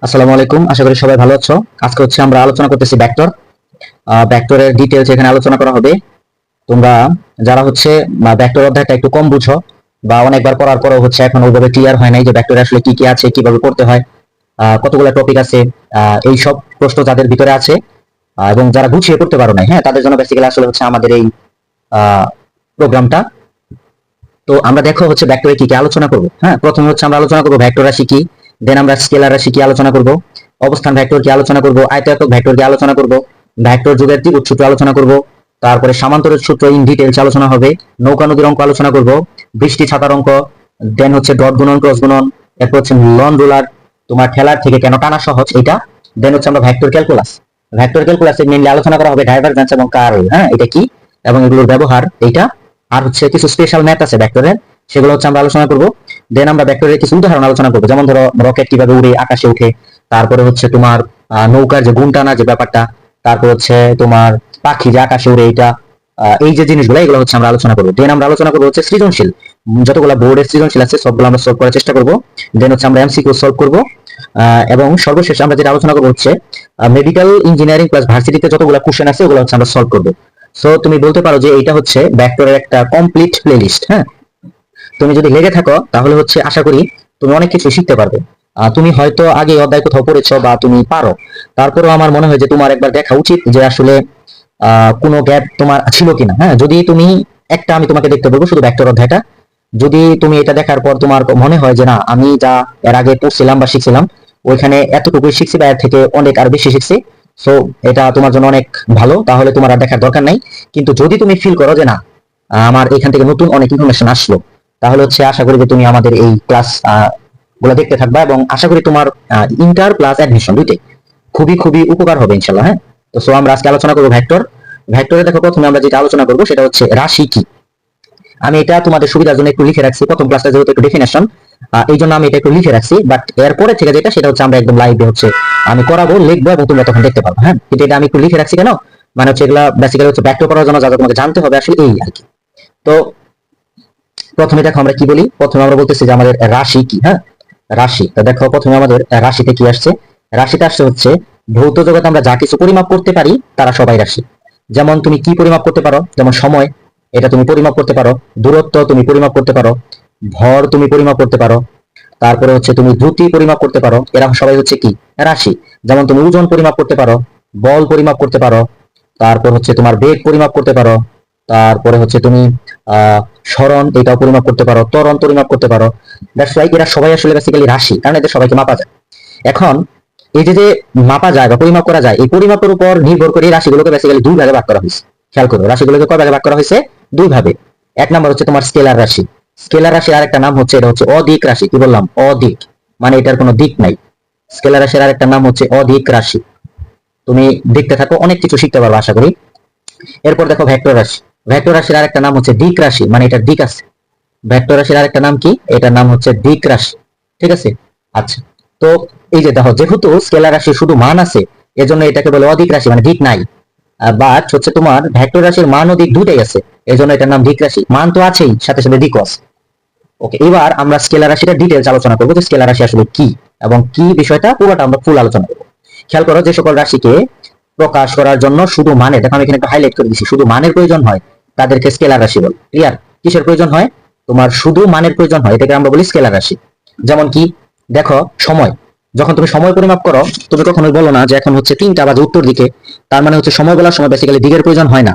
আসসালামু আলাইকুম, আশা করি সবাই ভালো আছো। আজকে আমরা আলোচনা করতেছি ভেক্টর। ভেক্টরের ডিটেইলস এখানে আলোচনা করা হবে। তোমরা যারা ভেক্টর অধ্যায়টা একটু কম বুঝো বা অনেকবার পড়ার পরেও এখন ওইভাবে ক্লিয়ার হয় নাই যে ভেক্টরে আসলে কি কি আছে, কিভাবে করতে হয়, কতগুলো টপিক আছে, এই সব প্রশ্ন যাদের ভিতরে আছে এবং যারা গুছিয়ে পড়তে পারো নাই, হ্যাঁ, তাদের জন্য বেসিক্যালি আসলে আমাদের এই প্রোগ্রামটা। তো আমরা দেখো ভেক্টরে কি কি আলোচনা করব। হ্যাঁ, প্রথমে আমরা আলোচনা করব ভেক্টর রাশি কি, দেন আমরা স্কেলার রাশি কি আলোচনা করব, অবস্থান ভেক্টর কি আলোচনা করব, আয়তাকার ভেক্টর কি আলোচনা করব, ভেক্টর যুগের ত্রিভুজ সূত্র আলোচনা করব, তারপরে সামান্তরিক সূত্র ইন ডিটেইলস আলোচনা হবে, নৌকা নদীর অঙ্ক আলোচনা করব, বৃষ্টি ছাতার অঙ্ক, দেন ডট গুণন ক্রস গুণন, এরপর লন রুলার, তোমার ঠেলার থেকে কেন টানা সহজ এটা, দেন আমরা ভেক্টর ক্যালকুলাস। ভেক্টর ক্যালকুলাসে মেইনলি আলোচনা করা হবে ডাইভারজেন্স এবং কার্ল, হ্যাঁ, এটা কি এবং এগুলোর ব্যবহার এইটা। আর কিছু স্পেশাল ম্যাথ আছে ভেক্টরের, সেগুলো আমরা আলোচনা করব। দেন আমরা ভেক্টরের কিছু উদাহরণ আলোচনা করব, যেমন ধরো রকেট কিভাবে উড়ে আকাশে উঠে, তারপরে তোমার নৌকার যে গুণ টানা যে ব্যাপারটা, তারপর তোমার পাখি যে আকাশে উড়ে এটা, এই যে জিনিসগুলো এগুলো আমরা আলোচনা করব। দেন আমরা আলোচনা করব সৃজনশীল, যতগুলো বোর্ডের সৃজনশীল আছে সবগুলো আমরা সলভ করার চেষ্টা করব। দেন আমরা এমসিকিউ সলভ করব। এবং সর্বশেষ আমরা যেটা আলোচনা করব মেডিকেল ইঞ্জিনিয়ারিং প্লাস ভার্সিটিতে যতগুলো কোশ্চেন আছে ওগুলো আমরা সলভ করব। সো তুমি বলতে পারো যে এটা ভেক্টরের একটা কমপ্লিট প্লেলিস্ট। হ্যাঁ, তুমি যদি লেগে থাকো তাহলে আশা করি তুমি অনেক কিছু শিখতে পারবে। তুমি হয়তো আগে অধ্যায় কোথাও পড়েছো বা তুমি পারো, তারপরেও আমার মনে হয় যে তোমার একবার দেখা উচিত যে আসলে কোনো গ্যাপ তোমার ছিল কিনা। হ্যাঁ, যদি তুমি একটা, আমি তোমাকে দেখতে বলবো শুধু ভেক্টর অধ্যায়টা, যদি তুমি এটা দেখার পর তোমার মনে হয় যে না, আমি যা এর আগে পড়ছিলাম বা শিখছিলাম ওইখানে এতটুকুই শিখছি বা এর থেকে অনেক আর বেশি শিখছি, সো এটা তোমার জন্য অনেক ভালো, তাহলে তোমার আর দেখার দরকার নাই। কিন্তু যদি তুমি ফিল করো যে না, আমার এখান থেকে নতুন অনেক ইনফরমেশন আসলো, তাহলে আশা করি যে তুমি আমাদের এই ক্লাস গুলো দেখতে থাকবা এবং আশা করি তোমার ইন্টার প্লাস অ্যাডমিশন দুইটাই খুবই খুবই উপকার হবে ইনশাল্লাহ। হ্যাঁ, তো সো আমরা আজকে আলোচনা করবো ভেক্টর। ভেক্টরে দেখো প্রথমে আমরা যেটা আলোচনা করবো সেটা রাশি কি। আমি এটা তোমাদের সুবিধার জন্য একটু লিখে রাখছি, প্রথম ক্লাসটা যেহেতু একটু ডেফিনেশন, এই জন্য আমি এটা একটু লিখে রাখছি, বাট এরপরে থেকে যেটা সেটা আমরা একদম লাইভে আমি করাবো, লিখবো এবং তোমরা তখন দেখতে পাবো। হ্যাঁ, কিন্তু এটা আমি একটু লিখে রাখছি কেন, মানে এগুলা বেসিক্যালি ভেক্টর করার জন্য যা যা তোমাকে জানতে হবে আসলে এই আর কি। তো প্রথমে দেখো আমরা কি বলি, প্রথমে আমরা বলতেছি যে আমাদের রাশি কি। হ্যাঁ, রাশি, তো দেখো প্রথমে আমাদের রাশিতে কি আসছে। রাশিতে আসছে ভৌত জগতে আমরা যা কিছু পরিমাপ করতে পারি তারা সবাই রাশি। যেমন তুমি কি পরিমাপ করতে পারো, যেমন সময়, এটা তুমি পরিমাপ করতে পারো, দূরত্ব তুমি পরিমাপ করতে পারো, ভর তুমি পরিমাপ করতে পারো, তারপরে তুমি দ্রুতি পরিমাপ করতে পারো, এরা সবাই কি রাশি। যেমন তুমি ওজন পরিমাপ করতে পারো, বল পরিমাপ করতে পারো, তারপর তোমার বেগ পরিমাপ করতে পারো, তারপরে তুমি সরণ এটাও পরিমাপ করতে পারো, ত্বরণ পরিমাপ করতে পারো। দ্যাটস ওয়াই এরা সবাই আসলে বেসিক্যালি রাশি, কারণ এদের সবাইকে মাপা যায়। এখন এই যে যে মাপা যায় বা পরিমাপ করা যায়, এই পরিমাপের উপর নির্ভর করে রাশিগুলোকে বেসিক্যালি দুই ভাগে ভাগ করা হয়েছে। খেয়াল করো, রাশিগুলোকে কয় ভাগে ভাগ করা হয়েছে? দুই ভাবে। এক নাম্বার তোমার স্কেলার রাশি। স্কেলার রাশির আরেকটা নাম এটা অদিক রাশি। কি বললাম? অদিক, মানে এটার কোনো দিক নাই। স্কেলার রাশির আরেকটা নাম অদিক রাশি। তুমি দেখতে থাকো, অনেক কিছু শিখতে পারবে আশা করি। এরপর দেখো ভেক্টর রাশি। ভেক্টর রাশির আরেকটা নাম দিক রাশি, মানে এটার দিক আছে। ভেক্টর রাশির আরেকটা নাম কি? এটার নাম দিক রাশি। ঠিক আছে? আচ্ছা, তো এই যে দেখো, যেহেতু স্কেলার রাশি শুধু মান আছে, এজন্য এটাকে বলে অদিক রাশি, মানে দিক নাই। বাট তোমার ভেক্টর রাশির মান ও দিক দুটাই আছে, এজন্য এটার নাম দিক রাশি। মান তো আছেই, সাথে সাথে দিকও আছে। ওকে, এবার আমরা স্কেলার রাশিটা ডিটেইলস আলোচনা করবো যে স্কেলার রাশি আসলে কি এবং কি বিষয়টা পুরোটা আমরা ফুল আলোচনা করবো। খেয়াল করো, যে সকল রাশিকে প্রকাশ করার জন্য শুধু মানে, দেখো আমি এখানে একটু হাইলাইট করে দিচ্ছি, শুধু মানের প্রয়োজন হয় তাদেরকে স্কেলার রাশি বলে। ক্লিয়ার? কিসের প্রয়োজন হয়? তোমার শুধু মানের প্রয়োজন হয়, এটাকে আমরা বলি স্কেলার রাশি। যেমন কি, দেখো সময়, যখন তুমি সময় পরিমাপ করো, তুমি কখনোই বলো না যে এখন 3টা বাজে উত্তর দিকে, তার মানে সময় বলার সময় বেসিক্যালি দিকের প্রয়োজন হয় না।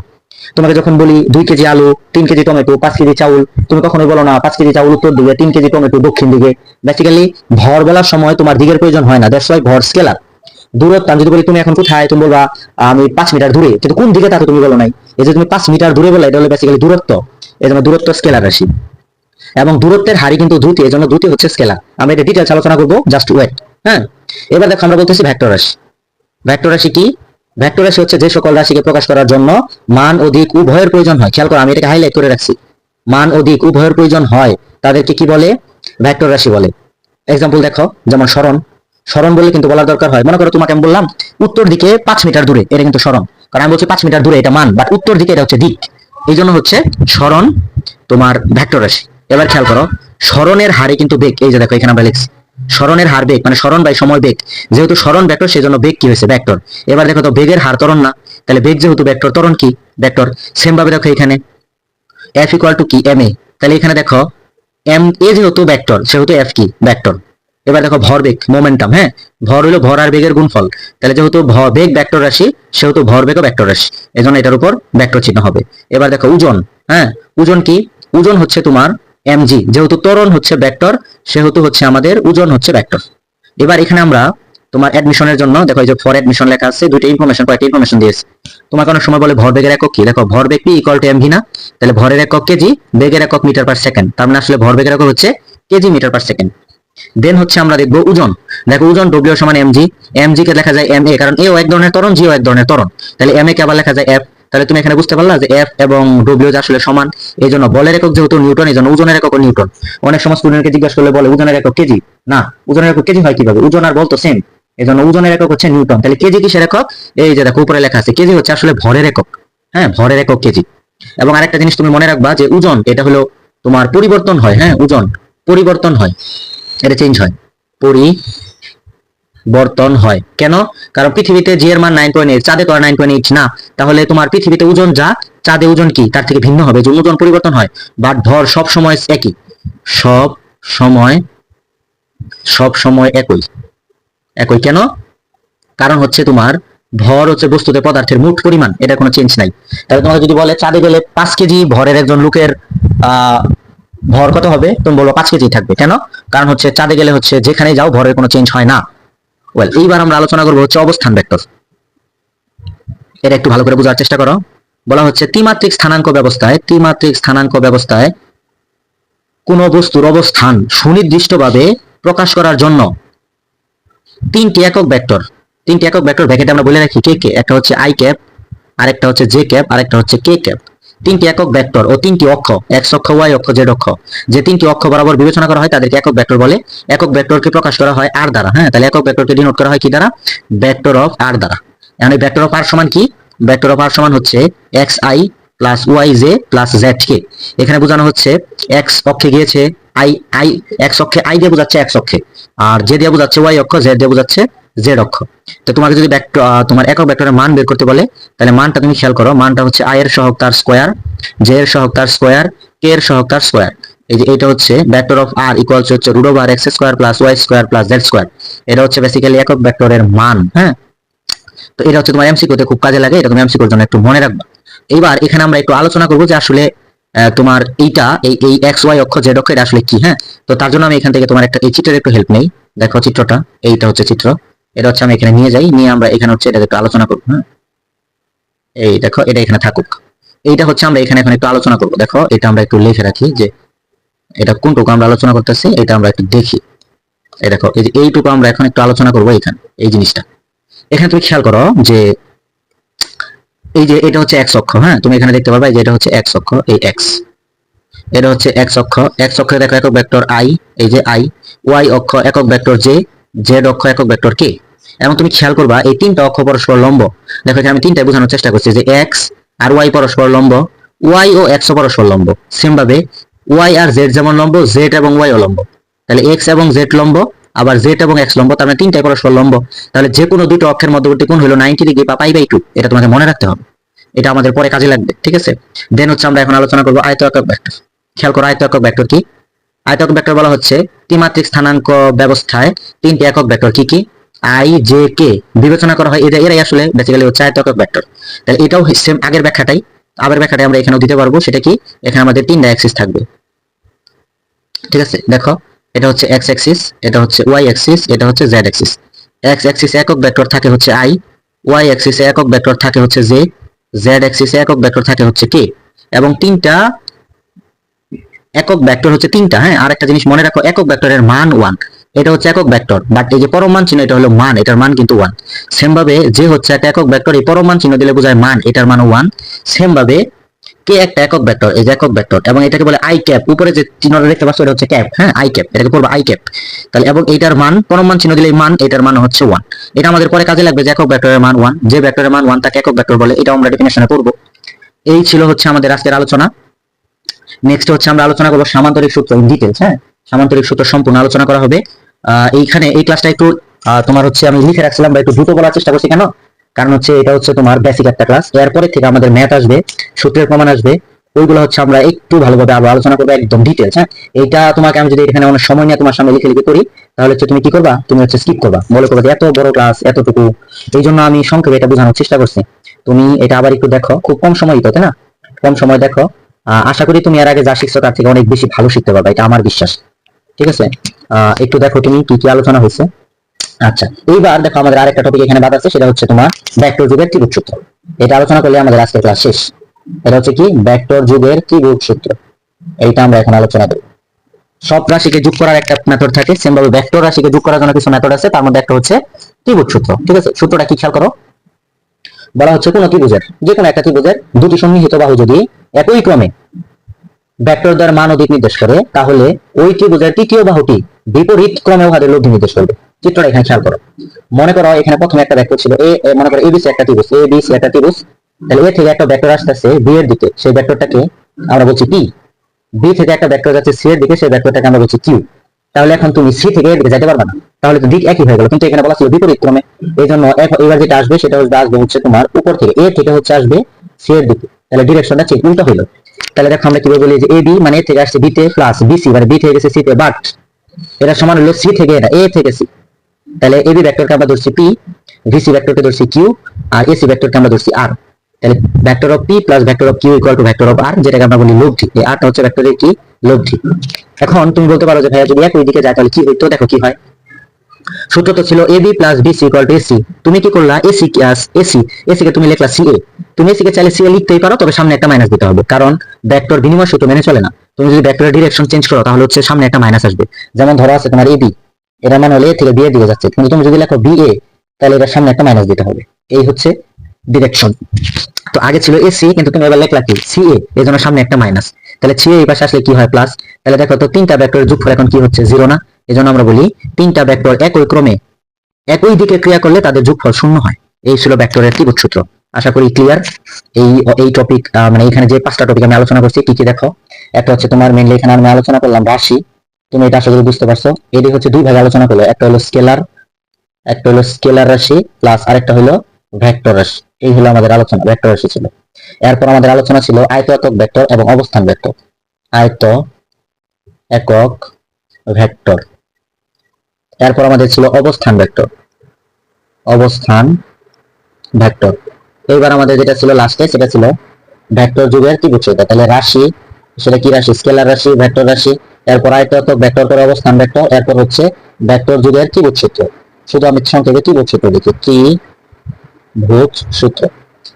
তোমাকে যখন বলি 2 কেজি আলু, 3 কেজি টমেটো, 5 কেজি চাউল, তুমি কখনোই বলো না 5 কেজি চাউল উত্তর দিকে, 3 কেজি টমেটো দক্ষিণ দিকে। বেসিক্যালি ভর বলার সময় তোমার দিকের প্রয়োজন হয় না, দ্যাটস ওয়াই ভর স্কেলার। দূরত্ব, আমি যদি বলি তুমি এখন কোথায়, তুমি বলবা আমি 5 মিটার দূরে, কিন্তু কোন দিকে তা তো তুমি বলো নাই। এই যে তুমি 5 মিটার দূরে বলে, এটা হলো বেসিক্যালি দূরত্ব, এই জন্য দূরত্ব স্কেলার রাশি। এবং দূরত্বের হারই কিন্তু দ্রুতি, এই জন্য দ্রুতি স্কেলার। আমরা এটা ডিটেইলস আলোচনা করবো, জাস্ট ওয়েট। হ্যাঁ, এবার দেখো আমরা বলতেছি ভেক্টর রাশি। ভেক্টর রাশি কি? ভেক্টর রাশি যে সকল রাশিকে প্রকাশ করার জন্য মান ও দিক উভয়ের প্রয়োজন হয়। খেয়াল করো, আমি এটাকে হাইলাইট করে রাখছি, মান ও দিক উভয়ের প্রয়োজন হয়, তাদেরকে কি বলে? ভেক্টর রাশি বলে। এক্সাম্পল দেখো, যেমন সরণ। সরণ বললে কিন্তু বলার দরকার হয়, মনে করো তোমাকে আমি বললাম উত্তর দিকে 5 মিটার দূরে, এটা কিন্তু সরণ। কারণ আমি বলছি 5 মিটার দূরে, এটা মান, বাট উত্তর দিকে এটা দিক, এই জন্য সরণ তোমার ভেক্টর রাশি। এবার খেয়াল করো, সরণের হারে কিন্তু বেগ, এই যে দেখো এখানে আমরা লিখছি সরণের হার বেগ মানে সরণ বাই সময় বেগ, যেহেতু সরণ ভেক্টর সেজন্য বেগ কি হয়েছে ভেক্টর। এবার দেখো তো বেগের হার ত্বরণ না, তাহলে বেগ যেহেতু ভেক্টর ত্বরণ কি ভেক্টর। সেম ভাবে দেখো এখানে এফ ইকুয়াল টু কি এম এ, তাহলে এখানে দেখো এম এ যেহেতু ভেক্টর সেহেতু এফ কি ভেক্টর। এবার দেখো ভরবেগ মোমেন্টাম, হ্যাঁ ভর হলো ভর আর বেগের গুণফল, তাহলে যেহেতু বেগ ভেক্টর রাশি সেহেতু ভরবেগও ভেক্টর রাশি, এজন্য এটার উপর ভেক্টর চিহ্ন হবে। এবার দেখো ওজন, হ্যাঁ ওজন কি, ওজন হচ্ছে তোমার এমজি, যেহেতু ত্বরণ হচ্ছে ভেক্টর সেহেতু হচ্ছে আমাদের ওজন হচ্ছে ভেক্টর। এবার এখানে আমরা তোমার অ্যাডমিশনের জন্য দেখো এই যে ফর অ্যাডমিশন লেখা আছে, দুইটা ইনফরমেশন কয়েকটা ইনফরমেশন দিয়েছে। তোমাকে অনেক সময় বলে ভরবেগের একক কি, দেখো ভরবেগ পি ইকুয়াল টু এমভি না, তাহলে ভরের একক কেজি, বেগের একক মিটার পার সেকেন্ড, তার মানে আসলে ভরবেগের একক হচ্ছে কেজি মিটার পার সেকেন্ড। দেন হচ্ছে আমরা দেখবো ওজন, দেখো ওজন ডব্লিউ সমান এমজি, এমজি কে লেখা যায় এম এ, কারণ এও এক ধরনের ত্বরণ জিও এক ধরনের ত্বরণ, তাহলে এম এ কে আবার লেখা যায় এফ। তাহলে তুমি এখানে বুঝতে পারলা যে এফ এবং ডব্লিউ আসলে সমান, এই জন্য বলের একক যেহেতু নিউটন এই জন্য ওজনের একক নিউটন। অনেক সময় স্টুডেন্টকে জিজ্ঞাসা করলে বলে ওজনের একক কেজি, না ওজনের একক কেজি হয় কিভাবে, ওজন আর বল তো সেম, এই জন্য ওজনের একক হচ্ছে নিউটন। তাহলে কেজি কিসের একক, এই যে দেখো উপরে লেখা আছে কেজি হচ্ছে আসলে ভরের একক, হ্যাঁ ভরের একক কেজি। এবং আরেকটা জিনিস তুমি মনে রাখবা যে ওজন এটা হলো তোমার পরিবর্তন হয়, হ্যাঁ ওজন পরিবর্তন হয়, এটা চেঞ্জ হয়, পরিবর্তন হয় কেন, কারণ পৃথিবীতে জি এর মান 9.8, চাঁদে তো আর 9.8 না, তাহলে তোমার পৃথিবীতে ওজন যা চাঁদে ওজন কি তার থেকে ভিন্ন হবে, যে ওজন পরিবর্তন হয়, বাট ভর সব সময় একই, সব সময় একই, একই কেন, কারণ হচ্ছে তোমার ভর হচ্ছে বস্তুতে পদার্থের মোট পরিমাণ, এটা কোনো চেঞ্জ নাই। তাহলে তোমাকে যদি বলে চাঁদে গেলে 5 কেজি ভরের একজন লোকের ভর কত হবে, তুমি বলবো 5 কেজি থাকবে, কেন, কারণ হচ্ছে চাঁদে গেলে হচ্ছে যেখানে যাও ভরের কোনো চেঞ্জ হয় না। ওয়েল এইবার আমরা আলোচনা করবো হচ্ছে অবস্থান ভেক্টর, এটা একটু ভালো করে বোঝার চেষ্টা করো। বলা হচ্ছে ত্রিমাত্রিক স্থানাঙ্ক ব্যবস্থায়, ত্রিমাত্রিক স্থানাঙ্ক ব্যবস্থায় কোন বস্তুর অবস্থান সুনির্দিষ্টভাবে প্রকাশ করার জন্য তিনটি একক ভেক্টর, তিনটি একক ভেক্টর ব্র্যাকেটে আমরা বলে রাখি কে কে, একটা হচ্ছে আই ক্যাপ, আরেকটা হচ্ছে জে ক্যাপ, আরেকটা হচ্ছে কে ক্যাপ। তিনটি একক ভেক্টর ও তিনটি অক্ষ এক্স অক্ষ ওয়াই অক্ষ জেড অক্ষ, যে তিনটি অক্ষ বরাবর বিবেচনা করা হয় তাদেরকে একক ভেক্টর বলে। একক ভেক্টরকে প্রকাশ করা হয় আর দ্বারা, হ্যাঁ তাহলে একক ভেক্টরকে ডিনোট করা হয় কি দ্বারা, ভেক্টর অফ আর দ্বারা। এখন এই ভেক্টর অফ আর সমান কি, ভেক্টর অফ আর সমান হচ্ছে X I plus Y J plus Z K. এখানে বোঝানো হচ্ছে এক্স অক্ষে গিয়েছে আই, আই এক্স অক্ষে আই দিয়ে বোঝাচ্ছে এক্স অক্ষে, আর জে দিয়ে বোঝাচ্ছে ওয়াই অক্ষ, জেড দিয়ে বোঝাচ্ছে জেড অক্ষ। তো তোমাকে যদি তোমার একক ভেক্টরের মান বের করতে বলে, তাহলে মানটা তুমি খেয়াল করো, মানটা হচ্ছে আই এর সহগ তার স্কয়ার, জে এর সহগ তার স্কয়ার, কে এর সহগ তার স্কয়ার। এই যে এটা হচ্ছে ভেক্টর অফ আর ইকুয়ালস হচ্ছে root over X square plus Y square plus Z square. এটা হচ্ছে বেসিক্যালি একক ভেক্টরের মান, হ্যাঁ। তো এটা হচ্ছে তোমার এমসিকিউ তে খুব কাজে লাগে, এটা তুমি এমসিকিউর জন্য একটু মনে রাখবা। এইবার এখানে আমরা একটু আলোচনা করবো যে আসলে তোমার এইটা এই এক্স ওয়াই অক্ষ জেড অক্ষ এটা আসলে কি, হ্যাঁ। তো তার জন্য আমি এখান থেকে তোমার একটা এই চিত্রের একটু হেল্প নেই। দেখো চিত্রটা, এইটা হচ্ছে চিত্র, এটা হচ্ছে আমি এখানে নিয়ে যাই, নিয়ে আমরা এখানে হচ্ছে এটা একটু আলোচনা করবো, হ্যাঁ। এই দেখো এটা এখানে থাকুক, এইটা হচ্ছে আমরা এখানে এখন একটু আলোচনা করবো। দেখো এটা আমরা একটু লিখে রাখি যে এটা কোনটুকু আমরা আলোচনা করতেছি, এটা আমরা একটু দেখি। এই দেখো এই যে এইটুকু আমরা এখন একটু আলোচনা করবো এখানে, এই জিনিসটা এখানে তুমি খেয়াল করো যে এই যে এটা হচ্ছে এক্স অক্ষ, হ্যাঁ তুমি এখানে দেখতে পারবে যে এটা হচ্ছে এক্স অক্ষ, এই এক্স, এটা হচ্ছে এক্স অক্ষ, এক্স অক্ষে দেখো একক ভেক্টর আই, এই যে আই, ওয়াই অক্ষ একক ভেক্টর জে, জেড অক্ষ একক ভেক্টর কে। এবং তুমি খেয়াল করবা এই তিনটা অক্ষ পরস্পর লম্ব, দেখো এখানে আমি তিনটাই বোঝানোর চেষ্টা করছি যে এক্স আর ওয়াই পরস্পর লম্ব, ওয়াই ও এক্স পরস্পর লম্ব, সেম ভাবে ওয়াই আর জেড যেমন লম্ব, জেড এবং ওয়াই ও লম্ব, তাহলে এক্স এবং জেড লম্ব, আবার জেড এবং এক্স লম্ব, তার মানে তিনটাই পরস্পর লম্ব। তাহলে যে কোনো দুটো অক্ষের মধ্যবর্তী কোণ হলো 90 ডিগ্রি বা পাই বাই 2, এটা তোমাকে মনে রাখতে হবে, এটা আমাদের পরে কাজে লাগবে, ঠিক আছে। দেন হচ্ছে আমরা এখন আলোচনা করবো আয়ত একক ভেক্টর। খেয়াল করো আয়ত একক ভেক্টর কি, আয়ত একক ভেক্টর বলা হচ্ছে ত্রিমাত্রিক স্থানাঙ্ক ব্যবস্থায় তিনটি একক ভেক্টর কি কি, আই জে কে বিবেচনা করা হয়, এরাই আসলে বেসিক্যালি হচ্ছে আয়ত একক ভেক্টর। তাহলে এটাও সেম আগের ব্যাখ্যাটাই, আবার ব্যাখ্যাটাই আমরা এখানেও দিতে পারবো, সেটা কি, এখানে আমাদের তিনটা অ্যাক্সিস থাকবে, ঠিক আছে। দেখো এটা হচ্ছে এক্স অ্যাক্সিস, এটা হচ্ছে ওয়াই অ্যাক্সিস, এটা হচ্ছে জেড অ্যাক্সিস। এক্স অ্যাক্সিসে একক ভেক্টর থাকে হচ্ছে আই, ওয়াই অ্যাক্সিসে একক ভেক্টর থাকে হচ্ছে জে, জেড অ্যাক্সিসে একক ভেক্টর থাকে হচ্ছে কে। এবং তিনটা একক ভেক্টর হচ্ছে তিনটা, হ্যাঁ। আর একটা জিনিস মনে রাখো, একক ভেক্টরের মান 1, এটা হচ্ছে একক ভেক্টর, বাট এই যে পরম মান চিহ্ন এটা হলো মান, এটার মান কিন্তু 1। সেম ভাবে যে হচ্ছে একটা একক ভেক্টর, এই পরম মান চিহ্ন দিলে বোঝায় মান, এটার মান 1। সেম ভাবে কে একটা একক ভেক্টর, এই যে একক ভেক্টর, এবং এটাকে বলে আই ক্যাপ, উপরে যে চিহ্নটা দেখতে পাচ্ছ এটা হচ্ছে ক্যাপ, হ্যাঁ আই ক্যাপ, এটাকে পড়বো আই ক্যাপ। তাহলে এবং এইটার মান পরম মান চিহ্ন দিলে মান, এটার মান হচ্ছে 1। এটা আমাদের পরে কাজে লাগবে যে একক ভেক্টরের মান 1, যে ভেক্টরের মান 1 তাকে একক ভেক্টর বলে, এটা আমরা ডেফিনেশনে পড়বো। এই ছিল হচ্ছে আমাদের আজকের আলোচনা। নেক্সট হচ্ছে আমরা আলোচনা করবো সামান্তরিক সূত্র ইন ডিটেইলস, হ্যাঁ সামান্তরিক সূত্র সম্পূর্ণ আলোচনা করা হবে। এইখানে এই ক্লাসটা একটু তোমার হচ্ছে আমি লিখে রাখছিলাম বা একটু দ্রুত বলার চেষ্টা করছি কেন, কারণ হচ্ছে এটা হচ্ছে তোমার বেসিক একটা ক্লাস, এরপরে থেকে আমাদের ম্যাথ আসবে, সূত্রের প্রমাণ আসবে, ওইগুলো হচ্ছে আমরা একটু ভালোভাবে আরো আলোচনা করবো একদম ডিটেলস। হ্যাঁ, এইটা তোমাকে আমি যদি এখানে অনেক সময় নিয়ে তোমার সামনে লিখে লিখে করি, তাহলে হচ্ছে তুমি কি করবা, তুমি হচ্ছে স্কিপ করবা, মনে করবে যে এত বড় ক্লাস এতটুকু। এই জন্য আমি সংক্ষেপে এটা বোঝানোর চেষ্টা করছি। তুমি এটা আবার একটু দেখো, খুব কম সময় তো, তাই না? কম সময় দেখো, আশা করি তুমি এর আগে যা শিখছো তার থেকে অনেক বেশি ভালো শিখতে পারবে, এটা আমার বিশ্বাস। ঠিক আছে, একটু দেখো তুমি কি কি আলোচনা হয়েছে। আচ্ছা, এইবার দেখো আমাদের আরেকটা টপিক এখানে বাদ আছে, সেটা হচ্ছে তোমার ভেক্টর যুগের ত্রিভুজ সূত্র। এটা আলোচনা করলে আমাদের আজকের ক্লাস শেষ। এটা হচ্ছে কি ভেক্টর যুগের ত্রিভুজ সূত্র, এইটা আমরা এখন আলোচনা করব। সব রাশিকে যোগ করার একটা মেথড থাকে, সেম ভাবে ভেক্টর রাশিকে যোগ করার জন্য কিছু মেথড আছে, তার মধ্যে একটা হচ্ছে ত্রিভুজ সূত্র। ঠিক আছে, সূত্রটা কি খেয়াল করো। বলা হচ্ছে কোন ত্রিভুজের, যে কোনো একটা ত্রিভুজের দুটি সন্নিহিত বাহু যদি একই ক্রমে ভেক্টর দ্বারা মান ও দিক নির্দেশ করে, তাহলে ওই ত্রিভুজের তৃতীয় বাহুটি বিপরীত ক্রমে উহাদের লব্ধি নির্দেশ করবে। চিত্রটা এখানে খেয়াল করো। মনে করো এখানে প্রথমে একটা ভেক্টর ছিল মনে করো এবিসি একটা ত্রিভুজ, এবিসি একটা ত্রিভুজ। তাহলে এ থেকে একটা ভেক্টর আসতেছে বি এর দিকে, সেই ভেক্টরটাকে আমরা বলছি পি। বি থেকে একটা ভেক্টর যাচ্ছে সি এর দিকে, সেই ভেক্টরটাকে আমরা বলছি কিউ। তাহলে এখন তুমি সি থেকে এর দিকে যেতে পারবে না, তাহলে তো দিক একই হয়ে গেল, কিন্তু এখানে বলা ছিল বিপরীত ক্রমে। এই জন্য এবার যেটা আসবে সেটা আসবে হচ্ছে তোমার উপর থেকে, এ থেকে হচ্ছে আসবে সি এর দিকে, তাহলে ডিরেকশনটা চেঞ্জ উল্টো হইলো। তাহলে দেখো আমরা কিভাবে বলি যে এ বি মানে এ থেকে আসছে বি তে প্লাস বিসি মানে বি থেকে গেছে সি তে, বাট এটা সমান হলো সি থেকে এটা এ থেকে সি। তাহলে এবি ভেক্টরকে আমরা ধরছি পি, ভিসি ভেক্টরকে ধরছি কিউ, আর এসি ভেক্টরকে আমরা ধরছি আর। তাহলে vector of P plus vector of Q equal to vector of R, যেটাকে আমরা বলি লব্ধি। এই আরটা হচ্ছে ভেক্টরের কি, লব্ধি। এখন তুমি বলতে পারো যে ভাইয়া যদি একই দিকে যায় তাহলে কি হইতো, দেখো কি হয়। সূত্র তো ছিল AB plus BC equal to AC. তুমি কি করলা, এসি এসি এসি কে তুমি লিখলা সিএ। তুমি এসি কে চাইলে সিএ লিখতেই পারো, তবে সামনে একটা মাইনাস দিতে হবে, কারণ ভেক্টর বিনিময় সূত্র মেনে চলে না। তুমি যদি ভেক্টরের ডিরেকশন চেঞ্জ করো তাহলে হচ্ছে সামনে একটা মাইনাস আসবে। যেমন ধরো আছে তোমার এবি, এর মানে হলো এ থেকে বি এর দিকে যাচ্ছে, কিন্তু তুমি যদি লেখো বি এ, তাহলে এটার সামনে একটা মাইনাস দিতে হবে। এই হচ্ছে ডিরেকশন। তো আগে ছিল এসি, কিন্তু তুমি এবার লেখলা কি সিএ, এই জন্য সামনে একটা মাইনাস। তাহলে সিএ এই পাশে আসলে কি হয়, প্লাস। তাহলে দেখো তো তিনটা ভেক্টরের যোগফল এখন কি হচ্ছে, জিরো না? এই জন্য আমরা বলি তিনটা ভেক্টর একই ক্রমে একই দিকে ক্রিয়া করলে তাদের যোগফল শূন্য হয়। এই ছিল ভেক্টরের ত্রিভুজ সূত্র। আশা করি ক্লিয়ার। এই এই টপিক মানে এখানে যে পাঁচটা টপিক আমি আলোচনা করছি কি কি দেখো। একটা হচ্ছে তোমার মেইনলি এখানে আমি আলোচনা করলাম রাশি, তুমি এটা আশা করি বুঝতে পারছো। এটি হচ্ছে দুই ভাগে আলোচনা করলো, একটা হলো স্কেলার, একটা হলো স্কেলার রাশি প্লাস আরেকটা হলো ভেক্টর রাশি। এই হলো আমাদের আলোচনা, ভেক্টর রাশি ছিল। এরপর আমাদের আলোচনা ছিল আয়ত একক ভেক্টর এবং অবস্থান ভেক্টর। আয়ত একক ভেক্টর, এরপর আমাদের ছিল অবস্থান ভেক্টর, অবস্থান ভেক্টর। এইবার আমাদের যেটা ছিল লাস্টে সেটা ছিল ভেক্টর যুগের ত্রিভুজ সূত্র। তাহলে রাশি, সেটা কি রাশি, স্কেলার রাশি, ভেক্টর রাশি, এরপর আয়তাকার ভেক্টর করে অবস্থান ভেক্টর, এরপর হচ্ছে ভেক্টর যুগের ত্রিভুজ সূত্র। শুধু আমি সংক্ষেপে ত্রিভুজ সূত্র দেখি, ত্রিভুজ সূত্র।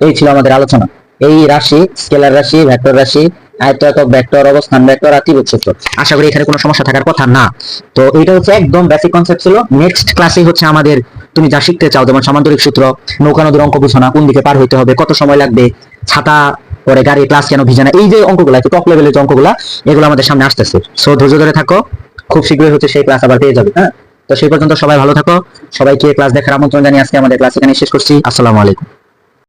এই ছিল আমাদের আলোচনা। এই রাশি, স্কেলার রাশি, ভেক্টর রাশি, আয়তাকার ভেক্টর, অবস্থান ভেক্টর আর ত্রিভুজ সূত্র। আশা করি এখানে কোনো সমস্যা থাকার কথা না। তো এটা হচ্ছে একদম বেসিক কনসেপ্ট ছিল। নেক্সট ক্লাসে হচ্ছে আমাদের তুমি যা শিখতে চাও, যেমন সামান্তরিক সূত্র, নৌকা নদীর অঙ্ক বুঝো না, কোন দিকে পার হইতে হবে, কত সময় লাগবে, ছাতা পরে গাড়ি, ক্লাস কেন ভিজে না, এই যে অঙ্কগুলো একটু টপ লেভেলের যে অঙ্কগুলো, এগুলো আমাদের সামনে আসতেছে। সো ধৈর্য ধরে থাকো, খুব শীঘ্রই হচ্ছে সেই ক্লাস আবার পেয়ে যাবে। হ্যাঁ, তো সেই পর্যন্ত সবাই ভালো থাকো। সবাইকে ক্লাস দেখার আমন্ত্রণ জানিয়ে আজকে আমাদের ক্লাস এখানে শেষ করছি। আসসালামু আলাইকুম।